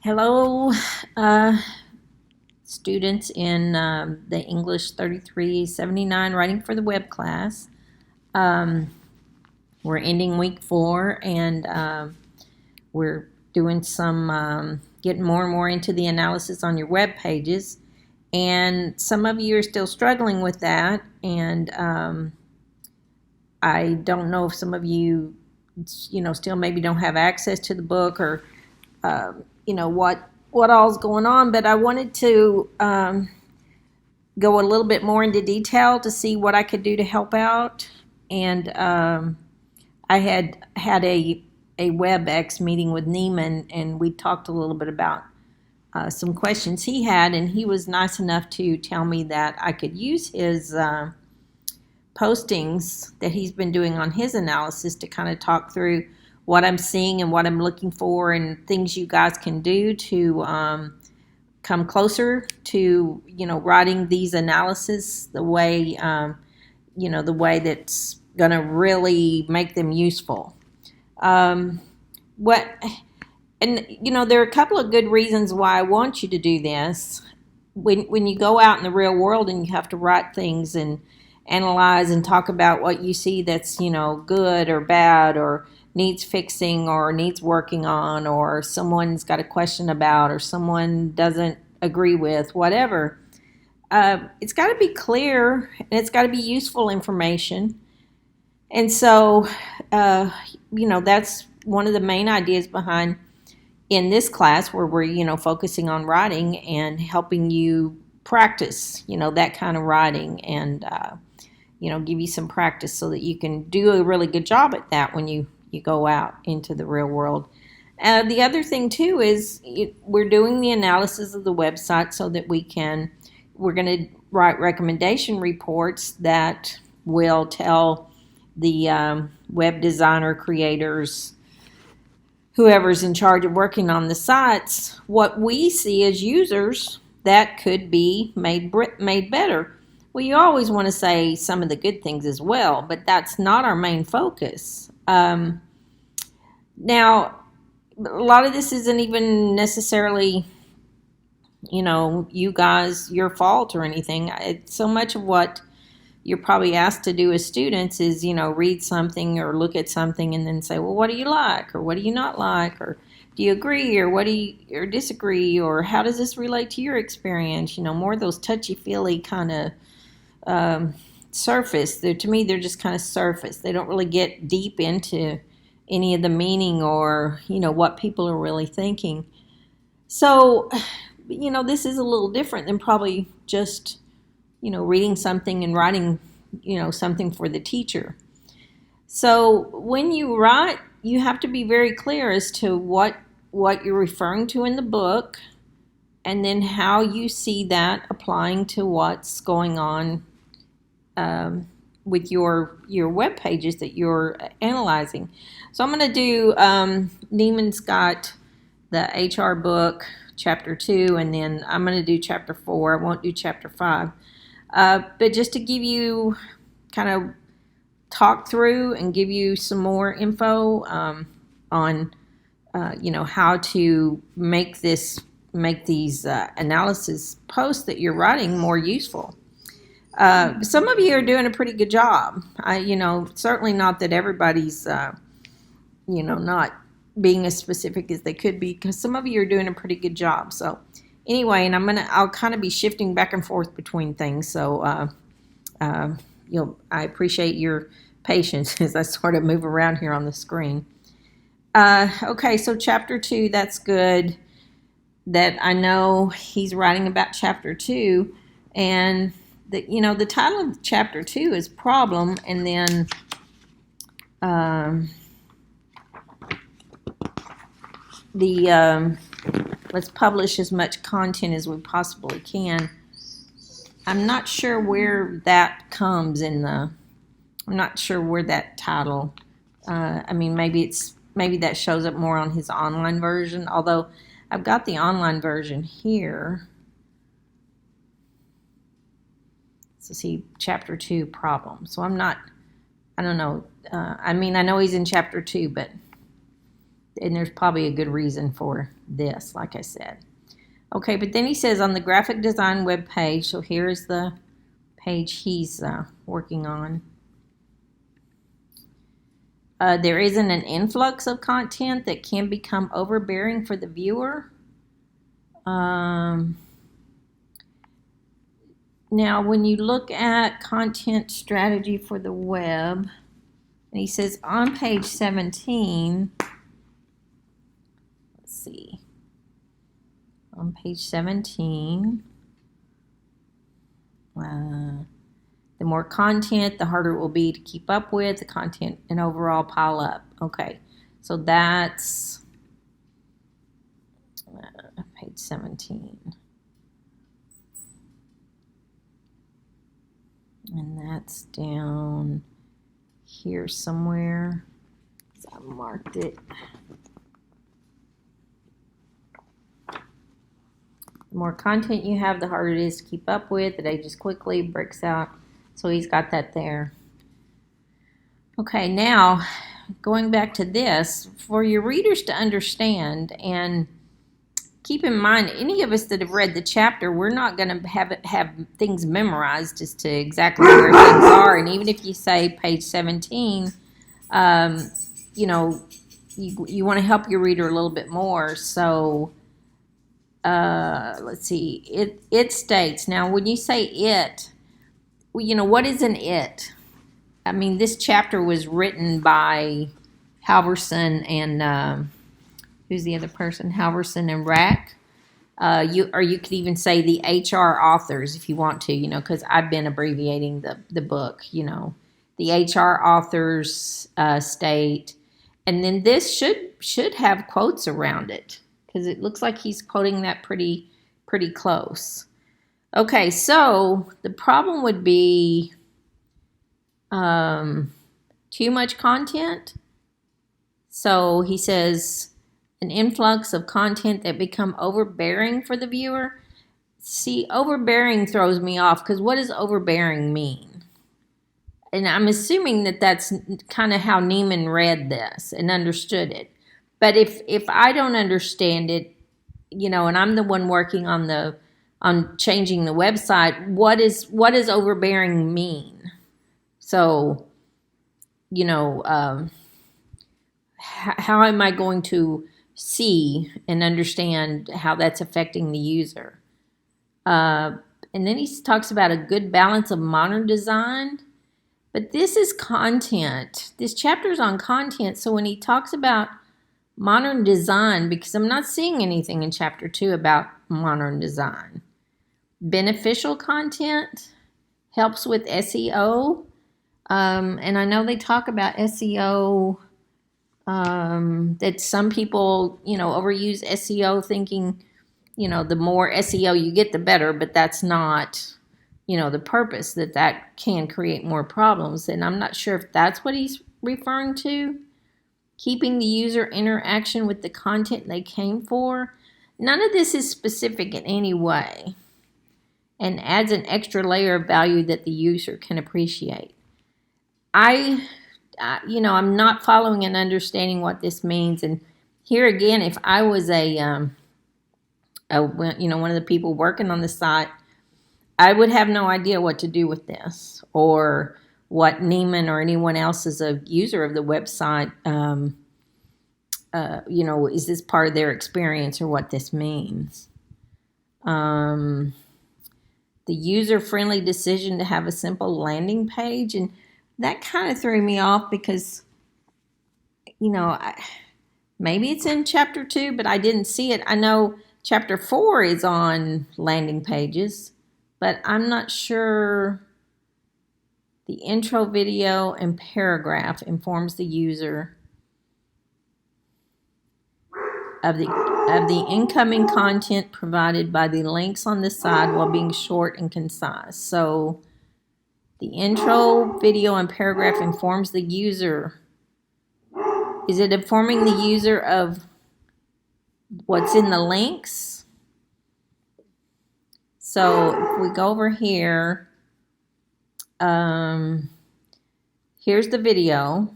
Hello, uh, students in the English 3379 writing for the web class. Um, we're ending week 4 and we're doing some getting more and more into the analysis on your web pages. And some of you are still struggling with that. And I don't know if some of you, still maybe don't have access to the book or what all's going on, but I wanted to go a little bit more into detail to see what I could do to help out. And I had a WebEx meeting with Neiman, and we talked a little bit about some questions he had, and he was nice enough to tell me that I could use his postings that he's been doing on his analysis to kind of talk through what I'm seeing and what I'm looking for and things you guys can do to come closer to, writing these analyses the way, the way that's going to really make them useful. There are a couple of good reasons why I want you to do this. When you go out in the real world and you have to write things and analyze and talk about what you see that's, good or bad or needs fixing or needs working on, or someone's got a question about, or someone doesn't agree with, whatever. It's got to be clear and it's got to be useful information. And so, that's one of the main ideas behind in this class where we're, focusing on writing and helping you practice, that kind of writing and, give you some practice so that you can do a really good job at that when you go out into the real world. The other thing too is we're doing the analysis of the website so that we're going to write recommendation reports that will tell the web designer, creators, whoever's in charge of working on the sites, what we see as users that could be made better. Well, you always want to say some of the good things as well, but that's not our main focus. Now, a lot of this isn't even necessarily, you guys, your fault or anything. So much of what you're probably asked to do as students is, read something or look at something and then say, well, what do you like or what do you not like, or do you agree or what do you or disagree, or how does this relate to your experience? More of those touchy-feely kind of surface. To me, they're just kind of surface. They don't really get deep into any of the meaning or, what people are really thinking. So, this is a little different than probably just, reading something and writing, something for the teacher. So when you write, you have to be very clear as to what you're referring to in the book and then how you see that applying to what's going on with your web pages that you're analyzing. So I'm going to do, Neiman's got the HR book, chapter 2, and then I'm going to do chapter 4. I won't do chapter 5. But just to give you kind of talk through and give you some more info on, how to make these analysis posts that you're writing more useful. Some of you are doing a pretty good job. Certainly not that everybody's, not being as specific as they could be, because some of you are doing a pretty good job. So anyway, and I'll kind of be shifting back and forth between things. So, I appreciate your patience as I sort of move around here on the screen. Okay, so chapter 2, that's good. That I know he's writing about chapter 2, and the title of chapter 2 is Problem, and then let's publish as much content as we possibly can. I'm not sure where that comes I'm not sure where that title, maybe that shows up more on his online version, although I've got the online version here. So see, chapter 2, problem. So I don't know. I know he's in chapter 2, but And there's probably a good reason for this, like I said. Okay, but then he says on the graphic design web page, so here's the page he's working on. There isn't an influx of content that can become overbearing for the viewer. Now, when you look at content strategy for the web, and he says on page 17, let's see, on page 17, the more content, the harder it will be to keep up with, the content and overall pile up. Okay, so that's page 17. And that's down here somewhere. So I marked it. The more content you have, the harder it is to keep up with. It ages quickly, breaks out. So he's got that there. Okay, now going back to this, for your readers to understand, and keep in mind, any of us that have read the chapter, we're not going to have things memorized as to exactly where things are. And even if you say page 17, you know, you want to help your reader a little bit more. So let's see. It states, now when you say it, well, you know, what is an it? I mean, this chapter was written by Halverson and who's the other person? Halverson and Rack. You could even say the HR authors if you want to, you know, because I've been abbreviating the book, you know. The HR authors state, and then this should have quotes around it because it looks like he's quoting that pretty close. Okay, so the problem would be too much content. So he says an influx of content that become overbearing for the viewer. See, overbearing throws me off because what does overbearing mean? And I'm assuming that that's kind of how Neiman read this and understood it. But if I don't understand it, you know, and I'm the one working on changing the website, what does overbearing mean? So, you know, how am I going to see and understand how that's affecting the user? And then he talks about a good balance of modern design. But this is content. This chapter is on content. So when he talks about modern design, because I'm not seeing anything in chapter 2 about modern design. Beneficial content helps with SEO. And I know they talk about SEO, that some people, you know, overuse SEO thinking, you know, the more SEO you get, the better, but that's not, you know, the purpose, that can create more problems. And I'm not sure if that's what he's referring to. Keeping the user interaction with the content they came for. None of this is specific in any way and adds an extra layer of value that the user can appreciate. I'm not following and understanding what this means. And here again, if I was one of the people working on the site, I would have no idea what to do with this, or what Neiman or anyone else as a user of the website, is this part of their experience or what this means. The user-friendly decision to have a simple landing page, and that kind of threw me off because, you know, maybe it's in chapter 2, but I didn't see it. I know chapter 4 is on landing pages, but I'm not sure. The intro video and paragraph informs the user of the incoming content provided by the links on the side while being short and concise. So the intro video and paragraph informs the user. Is it informing the user of what's in the links? So if we go over here, here's the video,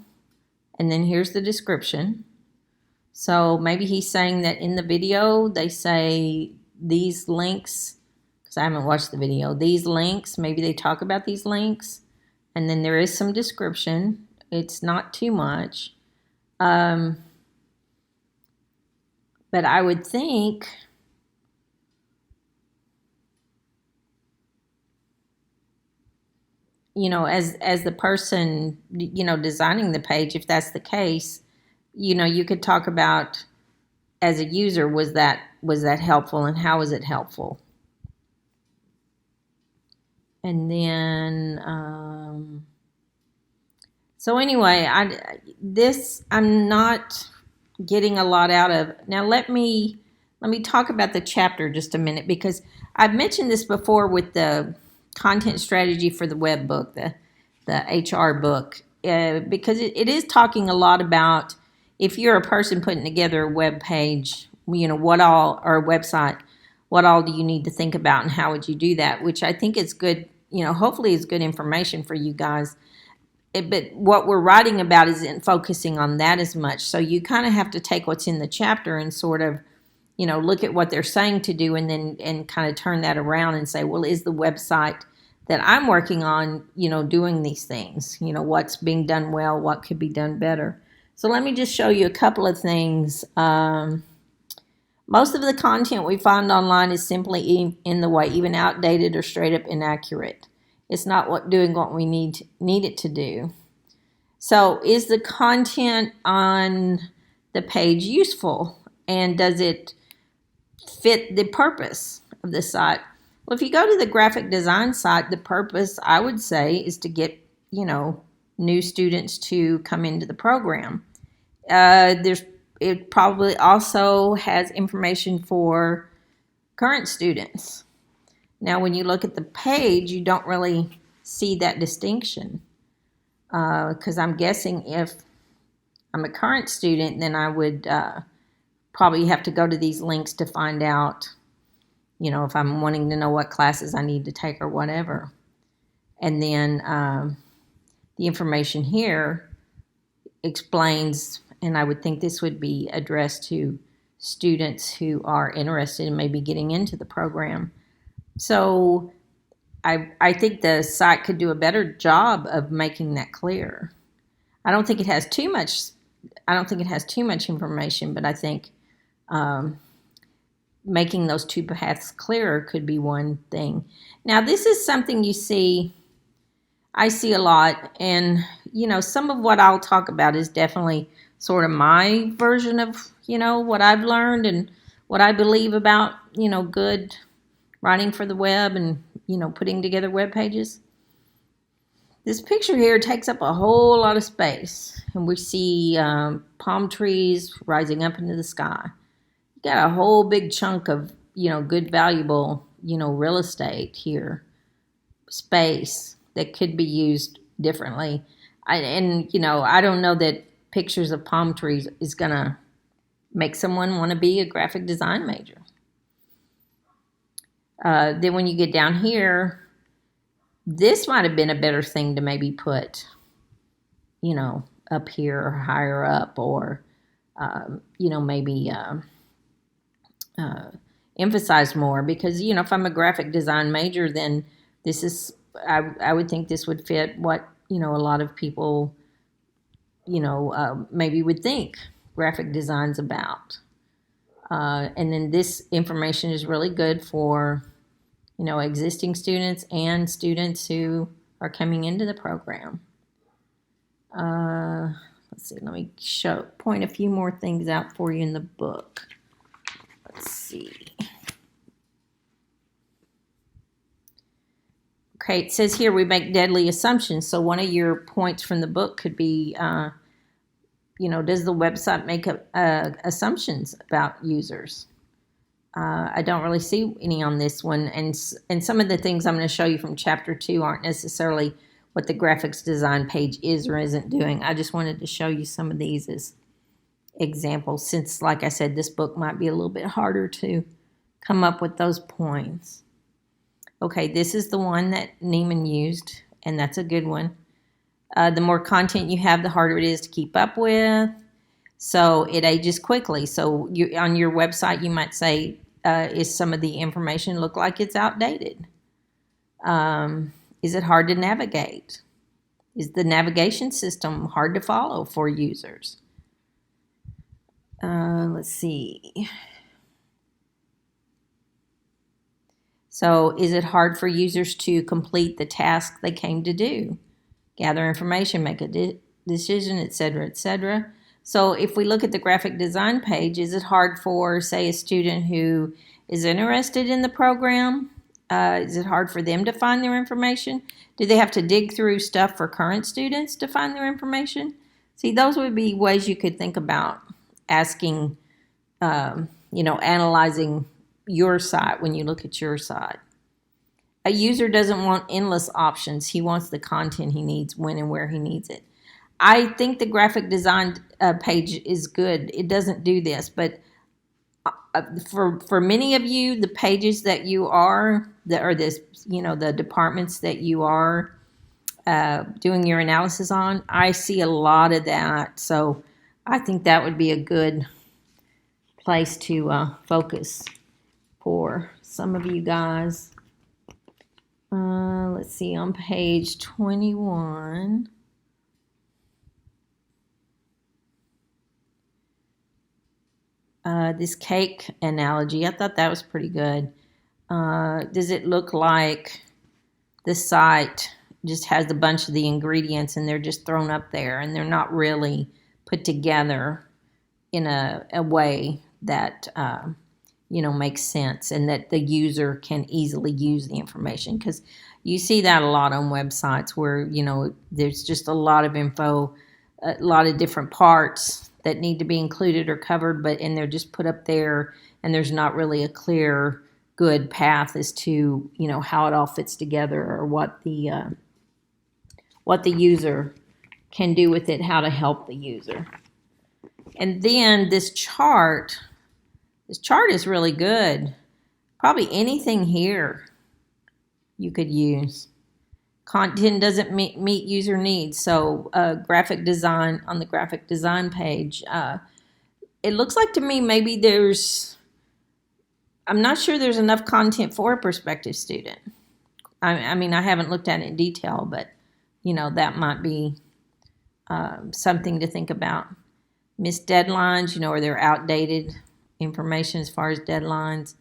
and then here's the description. So maybe he's saying that in the video they say these links, because I haven't watched the video, these links, maybe they talk about these links, and then there is some description. It's not too much. But I would think, as the person, designing the page, if that's the case, you could talk about, as a user, was that helpful, and how was it helpful? And then, so anyway, I'm not getting a lot out of. Now let me talk about the chapter just a minute, because I've mentioned this before with the content strategy for the web book, the HR book, because it is talking a lot about, if you're a person putting together a web page, what all, or a website, what all do you need to think about, and how would you do that? Which I think is good, hopefully is good information for you guys. But what we're writing about isn't focusing on that as much. So you kind of have to take what's in the chapter and sort of, look at what they're saying to do, and then kind of turn that around and say, well, is the website that I'm working on, doing these things? What's being done well, what could be done better. So let me just show you a couple of things. Most of the content we find online is simply in the way, even outdated or straight up inaccurate. It's not doing what we need it to do. So is the content on the page useful, and does it fit the purpose of the site? Well, if you go to the graphic design site, the purpose, I would say, is to get, new students to come into the program. It probably also has information for current students. Now, when you look at the page, you don't really see that distinction, because I'm guessing if I'm a current student, then I would probably have to go to these links to find out, if I'm wanting to know what classes I need to take or whatever. And then the information here explains, and I would think this would be addressed to students who are interested in maybe getting into the program. So I think the site could do a better job of making that clear. I don't think it has too much information, but I think making those two paths clearer could be one thing. Now, this is something I see a lot, and some of what I'll talk about is definitely sort of my version of what I've learned and what I believe about good writing for the web and putting together web pages. This picture here takes up a whole lot of space, and we see palm trees rising up into the sky. You got a whole big chunk of good, valuable real estate here, space that could be used differently. I don't know that pictures of palm trees is gonna make someone want to be a graphic design major. Then when you get down here, this might have been a better thing to maybe put, up here or higher up, or, maybe emphasize more, because, if I'm a graphic design major, then this is, I would think this would fit what, a lot of people, maybe would think graphic design's about. And then this information is really good for, existing students and students who are coming into the program. Let's see, let me point a few more things out for you in the book. Let's see. Okay, it says here we make deadly assumptions. So one of your points from the book could be, does the website make assumptions about users? I don't really see any on this one. And some of the things I'm going to show you from Chapter 2 aren't necessarily what the graphics design page is or isn't doing. I just wanted to show you some of these as examples, since, like I said, this book might be a little bit harder to come up with those points. Okay, this is the one that Neiman used, and that's a good one. The more content you have, the harder it is to keep up with. So it ages quickly. So on your website, you might say, is some of the information look like it's outdated? Is it hard to navigate? Is the navigation system hard to follow for users? Let's see. So is it hard for users to complete the task they came to do? Gather information, make a decision, etc., etc. So if we look at the graphic design page, is it hard for, say, a student who is interested in the program? Is it hard for them to find their information? Do they have to dig through stuff for current students to find their information? See, those would be ways you could think about asking, analyzing your site when you look at your site. A user doesn't want endless options. He wants the content he needs when and where he needs it. I think the graphic design page is good. It doesn't do this, but for many of you, the pages that you are, the departments that you are doing your analysis on, I see a lot of that. So I think that would be a good place to focus for some of you guys. Let's see, on page 21. This cake analogy, I thought that was pretty good. Does it look like the site just has a bunch of the ingredients and they're just thrown up there and they're not really put together in a way that makes sense and that the user can easily use the information? Because you see that a lot on websites where there's just a lot of info, a lot of different parts that need to be included or covered, and they're just put up there, and there's not really a clear, good path as to how it all fits together or what the user can do with it, how to help the user. And then this chart is really good. Probably anything here you could use. Content doesn't meet user needs. So graphic design, on the graphic design page, it looks like to me maybe I'm not sure there's enough content for a prospective student. I mean, I haven't looked at it in detail, but that might be something to think about. Missed deadlines, or they're outdated information as far as deadlines.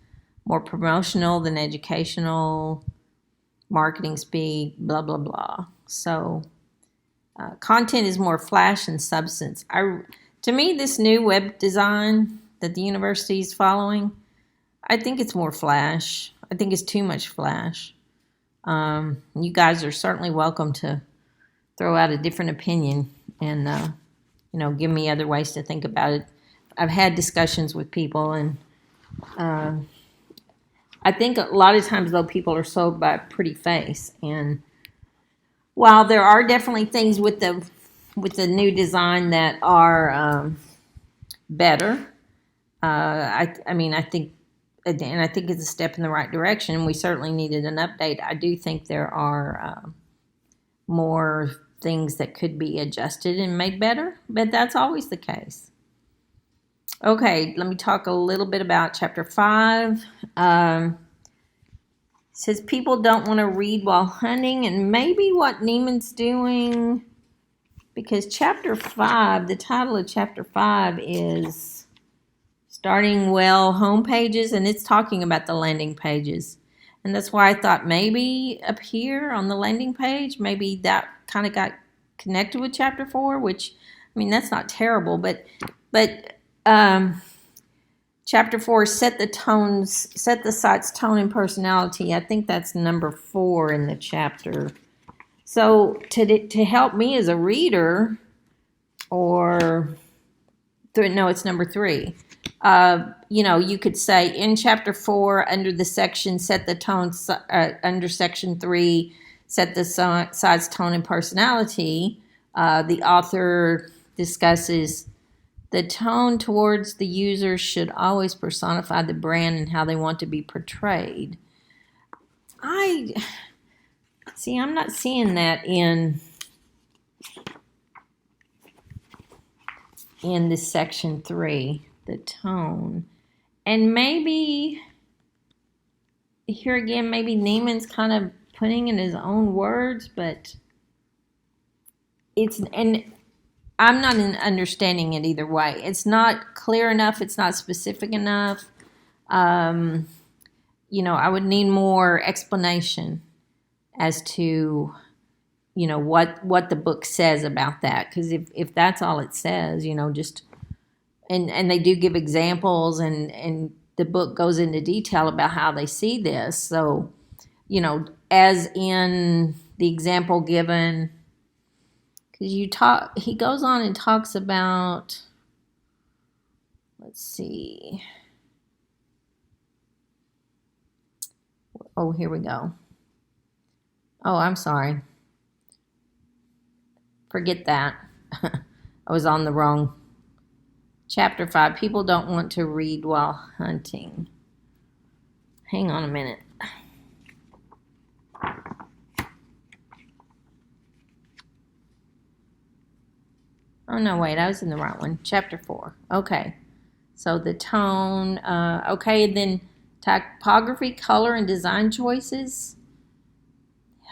More promotional than educational. Marketing speed, blah, blah, blah. So content is more flash than substance. To me, this new web design that the university is following, I think it's more flash. I think it's too much flash. You guys are certainly welcome to throw out a different opinion and, give me other ways to think about it. I've had discussions with people, and I think a lot of times, though, people are sold by a pretty face. And while there are definitely things with the new design that are better, I think it's a step in the right direction. We certainly needed an update. I do think there are more things that could be adjusted and made better, but that's always the case. Okay, let me talk a little bit about Chapter 5. It says people don't want to read while hunting, and maybe what Neiman's doing, because Chapter 5, the title of Chapter 5 is Starting Well Home Pages, and it's talking about the landing pages. And that's why I thought maybe up here on the landing page, maybe that kind of got connected with Chapter 4, which, I mean, that's not terrible, but Chapter 4, set the site's tone and personality. I think that's number 4 in the chapter. So to help me as a reader, it's number 3. You could say in Chapter 4, under the section, set the tone, under Section 3, set the site's tone and personality, the author discusses the tone towards the user should always personify the brand and how they want to be portrayed. I'm not seeing that in in this section 3, the tone. And maybe, here again, maybe Neiman's kind of putting in his own words, but and I'm not understanding it either way. It's not clear enough. It's not specific enough. I would need more explanation as to, what the book says about that. Because if that's all it says, just, and they do give examples, and the book goes into detail about how they see this. So, as in the example given, because he goes on and talks about, let's see. Oh, here we go. Oh, I'm sorry. Forget that. I was on the wrong. Chapter 5, people don't want to read while hunting. Hang on a minute. Oh, no, wait, I was in the right one. Chapter 4. Okay. So the tone. Okay, then typography, color, and design choices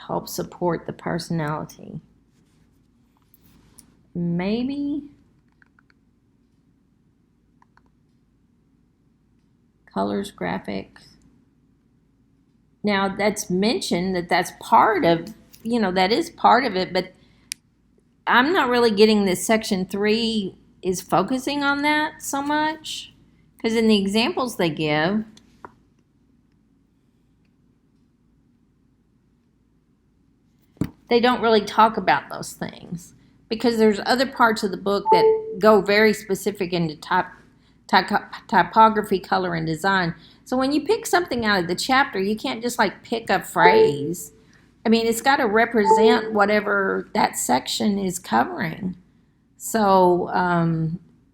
help support the personality. Maybe colors, graphics. Now, that's mentioned that's part of, that is part of it, but I'm not really getting that section 3 is focusing on that so much, because in the examples they give, they don't really talk about those things, because there's other parts of the book that go very specific into typography, color, and design. So when you pick something out of the chapter, you can't just pick a phrase. I mean, it's got to represent whatever that section is covering. So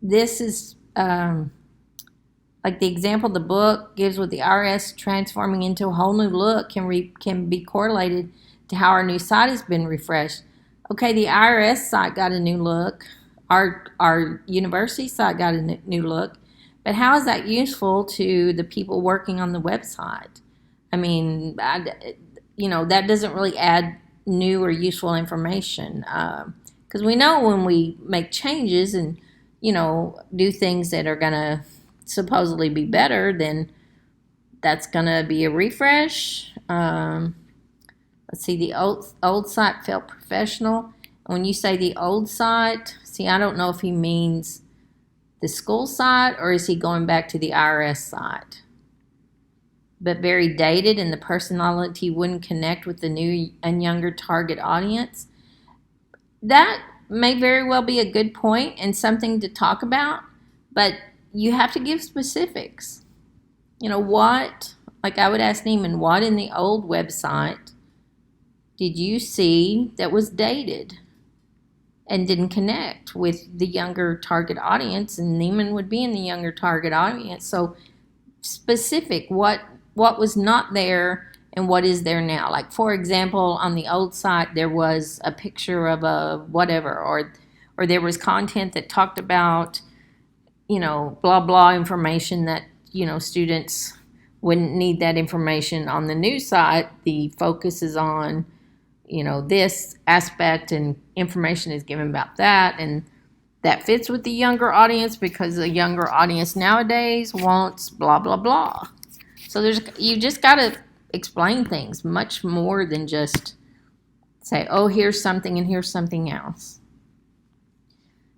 this is like the example the book gives with the IRS transforming into a whole new look can be correlated to how our new site has been refreshed. Okay, the IRS site got a new look. Our university site got a new look. But how is that useful to the people working on the website? I mean, that doesn't really add new or useful information. Because we know when we make changes and, do things that are going to supposedly be better, then that's going to be a refresh. Let's see, the old site felt professional. When you say the old site, I don't know if he means the school site or is he going back to the IRS site. But very dated, and the personality wouldn't connect with the new and younger target audience. That may very well be a good point and something to talk about, but you have to give specifics. What, I would ask Neiman, what in the old website did you see that was dated and didn't connect with the younger target audience? And Neiman would be in the younger target audience. So specific, what was not there and what is there now. For example, on the old site, there was a picture of a whatever, or there was content that talked about, blah, blah information that, students wouldn't need that information. On the new site, the focus is on, this aspect and information is given about that. And that fits with the younger audience because the younger audience nowadays wants blah, blah, blah. So you just got to explain things much more than just say, oh, here's something and here's something else.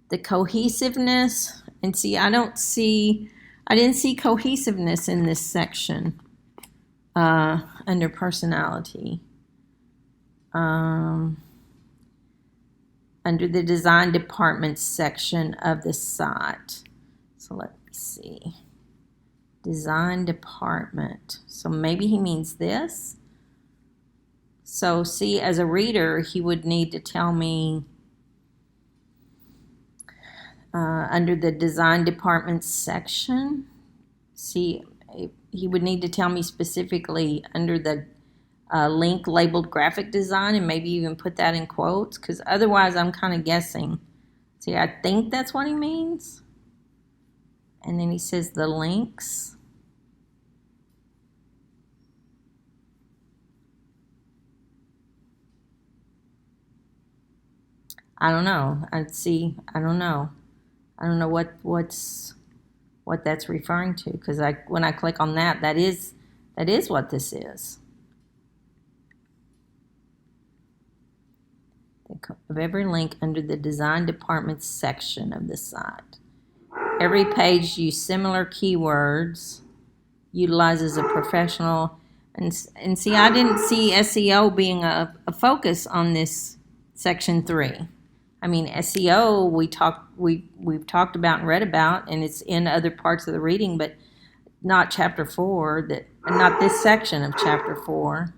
The cohesiveness, and I didn't see cohesiveness in this section under personality. Under the design department section of the site. So let me see. Design department. So maybe he means this. So as a reader, he would need to tell me under the design department section. He would need to tell me specifically under the link labeled graphic design, and maybe even put that in quotes, because otherwise I'm kind of guessing. See, I think that's what he means. And then he says the links. I don't know. I don't know. I don't know what that's referring to, because when I click on that, that is what this is. Of every link under the design department section of the site. Every page use similar keywords, utilizes a professional, and see, I didn't see SEO being a focus on this section 3. I mean, SEO we've talked about and read about, and it's in other parts of the reading, but not chapter 4. Not this section of chapter 4.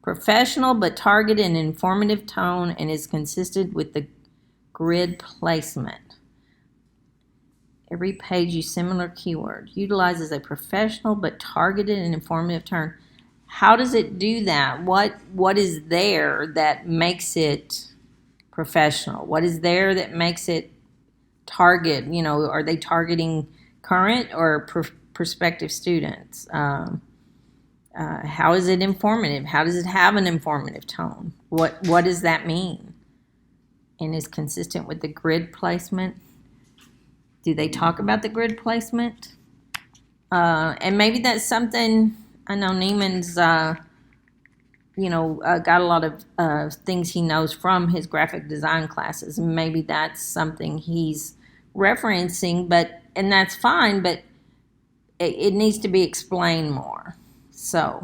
Professional but targeted and informative tone, and is consistent with the grid placement. Every page use similar keyword. Utilizes a professional but targeted and informative tone. How does it do that? What is there that makes it professional? What is there that makes it target? Are they targeting current or prospective students? How is it informative? How does it have an informative tone? What does that mean? And is consistent with the grid placement. Do they talk about the grid placement? And maybe that's something. I know Neiman's, got a lot of things he knows from his graphic design classes. Maybe that's something he's referencing, and that's fine, but it needs to be explained more. So,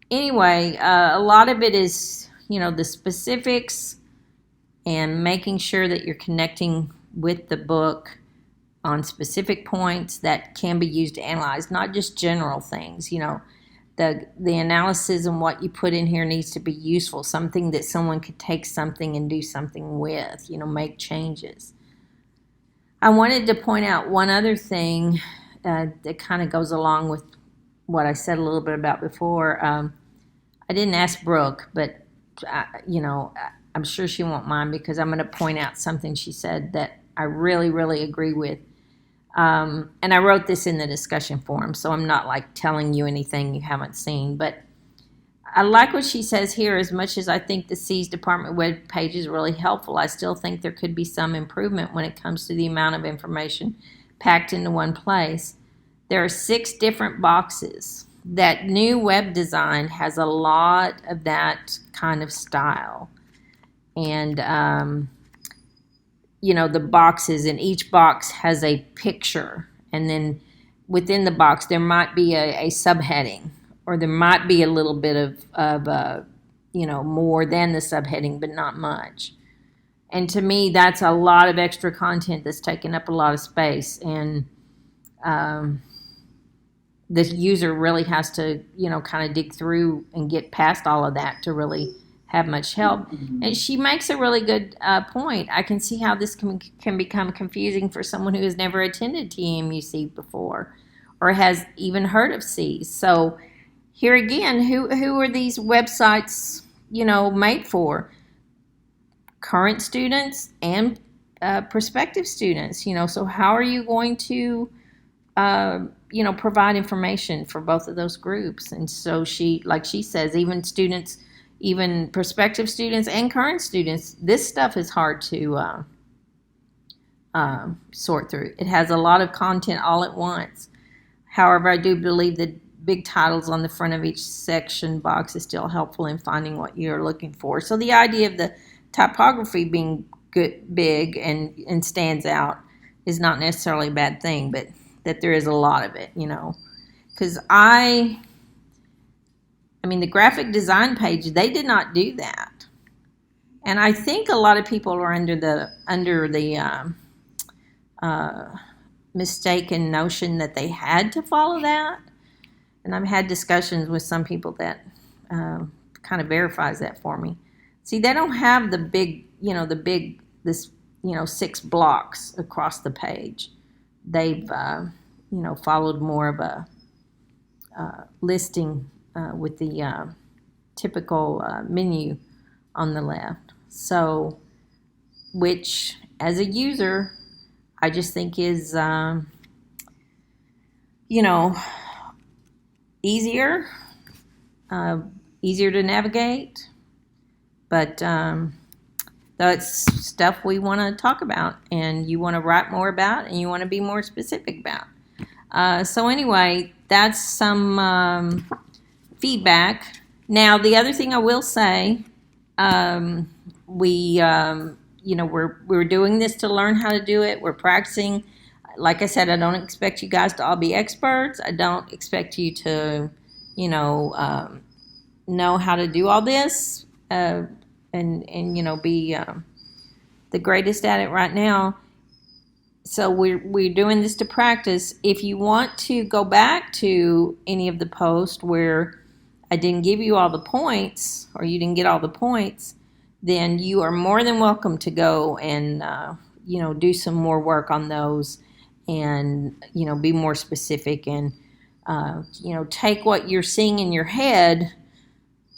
anyway, a lot of it is, the specifics and making sure that you're connecting with the book on specific points that can be used to analyze, not just general things. The analysis and what you put in here needs to be useful, something that someone could take something and do something with, make changes. I wanted to point out one other thing that kind of goes along with what I said a little bit about before. I didn't ask Brooke, but, I'm sure she won't mind, because I'm going to point out something she said that I really, really agree with. And I wrote this in the discussion forum, so I'm not telling you anything you haven't seen, but I like what she says here. As much as I think the C's department web page is really helpful, I still think there could be some improvement when it comes to the amount of information packed into one place. There are 6 different boxes. That new web design has a lot of that kind of style. And, the boxes, and each box has a picture. And then within the box, there might be a subheading, or there might be a little bit of more than the subheading, but not much. And to me, that's a lot of extra content that's taking up a lot of space. And the user really has to, kind of dig through and get past all of that to really have much help. Mm-hmm. And she makes a really good point. I can see how this can become confusing for someone who has never attended TMUC before, or has even heard of C's. So here again, who are these websites, made for? Current students and prospective students. So how are you going to provide information for both of those groups? And so she says, even prospective students and current students, this stuff is hard to sort through. It has a lot of content all at once. However, I do believe that big titles on the front of each section box is still helpful in finding what you're looking for. So the idea of the typography being big and stands out is not necessarily a bad thing, but that there is a lot of it, because I mean, the graphic design page, they did not do that. And I think a lot of people are under the mistaken notion that they had to follow that. And I've had discussions with some people that kind of verifies that for me. See, they don't have the big, 6 blocks across the page. They've, followed more of a listing with the typical menu on the left. So, which as a user, I just think is, you know, easier, uh, easier to navigate, but that's stuff we want to talk about and you want to write more about and you want to be more specific about. So anyway, that's some feedback. Now, the other thing I will say, we're doing this to learn how to do it. We're practicing. Like I said, I don't expect you guys to all be experts. I don't expect you to, know how to do all this and be the greatest at it right now. So we're doing this to practice. If you want to go back to any of the posts where I didn't give you all the points or you didn't get all the points, then you are more than welcome to go and do some more work on those and be more specific and take what you're seeing in your head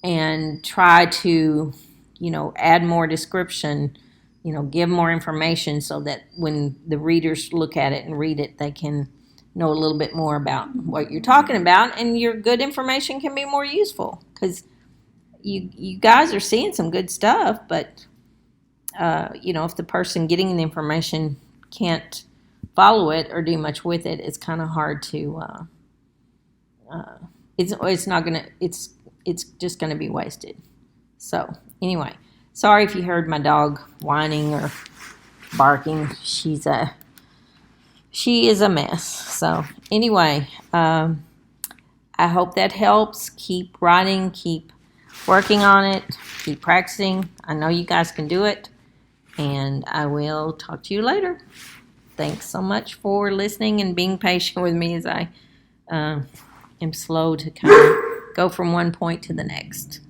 and try to add more description, give more information so that when the readers look at it and read it, they can know a little bit more about what you're talking about, and your good information can be more useful because you guys are seeing some good stuff, but if the person getting the information can't follow it or do much with it, it's kind of hard to. It's not gonna. It's just gonna be wasted. So anyway, sorry if you heard my dog whining or barking. She is a mess. So anyway, I hope that helps. Keep writing, keep working on it, keep practicing. I know you guys can do it, and I will talk to you later. Thanks so much for listening and being patient with me as I am slow to kind of go from one point to the next.